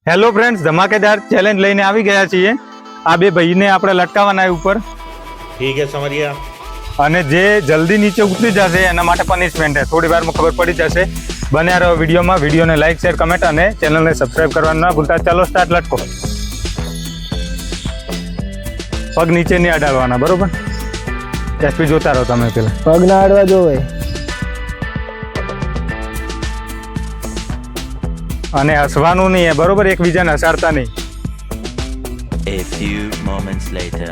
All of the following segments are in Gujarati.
હેલો ફ્રેન્ડ્સ, ધમાકેદાર ચેલેન્જ લઈને આવી ગયા છીએ। આ બે ભાઈને આપણે લટકાવવાના ઉપર, ठीक है समरिया। અને જે જલ્દી નીચે ઉતરી જશે એના માટે પનિશમેન્ટ છે। થોડી વારમાં ખબર પડી જશે। બન્યા રહો વિડીયોમાં। વિડીયોને લાઈક, શેર, કમેન્ટ અને ચેનલને સબસ્ક્રાઇબ કરવાનું ના ભૂલતા। ચાલો સ્ટાર્ટ, લટકો। પગ નીચે નહીં અડાડવાના, બરોબર? એસપી જોતા રહો તમે પેલા। પગ ના અડવા જોવે। અને હસવાનું નહીં, બરોબર? એકબીજાને હસાડતા નહીં। A few moments later.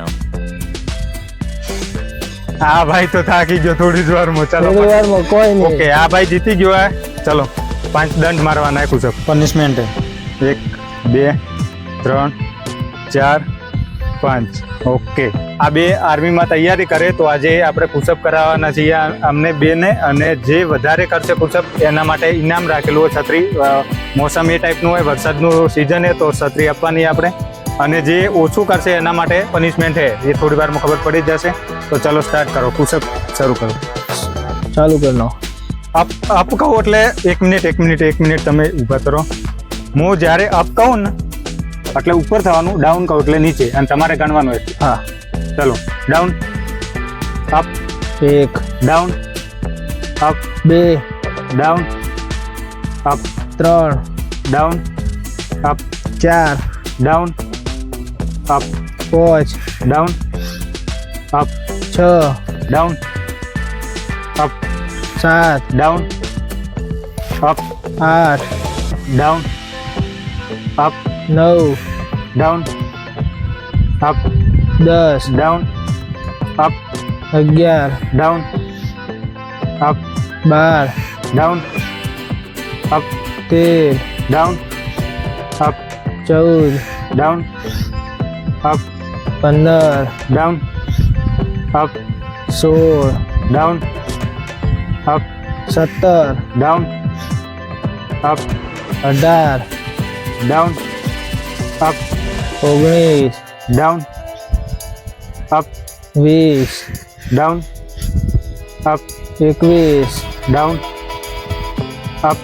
આ ભાઈ તો થાકી ગયો થોડી જ વારમાં। ચાલો થોડી વારમાં કોઈ નહીં। ઓકે, આ ભાઈ જીતી ગયો। ચલો 5 દંડ મારવા નાખ્યું છે પનિશમેન્ટ। 1 2 3 4 5। ઓકે, આ બે આર્મીમાં તૈયારી કરે તો આજે આપણે પુશઅપ કરાવવાના છીએ અમને બેને। અને જે વધારે કરશે પુશઅપ એના માટે ઇનામ રાખેલું હોય છત્રી। મોસમ એ ટાઈપનું હોય, વરસાદનું સિઝન છે તો છત્રી આપવાની આપણે। અને જે ઓછું કરશે એના માટે પનિશમેન્ટ છે, એ થોડી વારમાં ખબર પડી જશે। તો ચાલો સ્ટાર્ટ કરો, પુશઅપ શરૂ કરો। ચાલુ કરી લો। અપ કહું એટલે 1 મિનિટ તમે ઊભા કરો। હું જ્યારે અપ કહું ને એટલે ઉપર થવાનું, ડાઉન કહું એટલે નીચે, અને તમારે ગણવાનું હોય। હા, ચલો down, up, 1 down, up, 2 down, up, 3 down, up, 4 down, up, 5 down, up, 6 down, up, 7 down, up, 8 down, up, 9 down, up, 10 down, up, 11 down, up, 12 down, up, 13 down, up, 14 down, up, 15 down, up, 16 down, up, 17 down, up, 18 down, up, 19 down, up, 20 down, up, 21 down, up,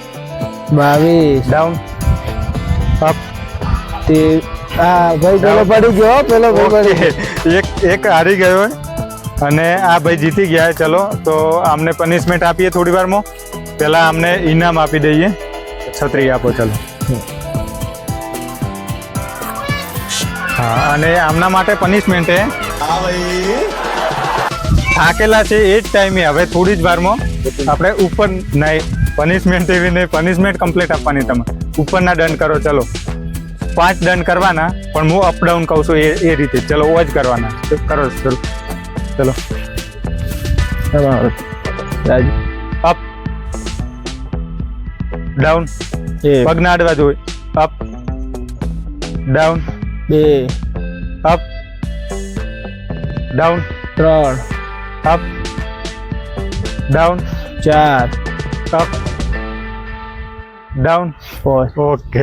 22 down, up. ભાઈ પેલો પડી ગયો, પેલો ભાઈ પડી ગયો। એક હારી ગયો અને આ ભાઈ જીતી ગયા। ચલો તો આમને પનિશમેન્ટ આપીએ થોડી વારમાં। પહેલા આમને ઇનામ આપી દઈએ। છત્રી આપો, ચલો। હા, અને આમના માટે પનિશમેન્ટ છે, થાકેલા છે એ જ ટાઈમે હવે થોડી જ વારમાં આપણે ઉપર નહીં, પનિશમેન્ટ એવી નહીં, પનિશમેન્ટ કમ્પ્લીટ આપવાની। તમે ઉપરના દંડ કરો। ચલો 5 દંડ કરવાના, પણ હું અપ ડાઉન કહું છું એ રીતે। ચલો ઓ જ કરવાના કરો શરૂ। ચલો રાજુ અપ, ડાઉન, પગ ના અડવા જોઈએ, up, down, 2 up, down, 3 up, down, 4 up, down. 5 okay.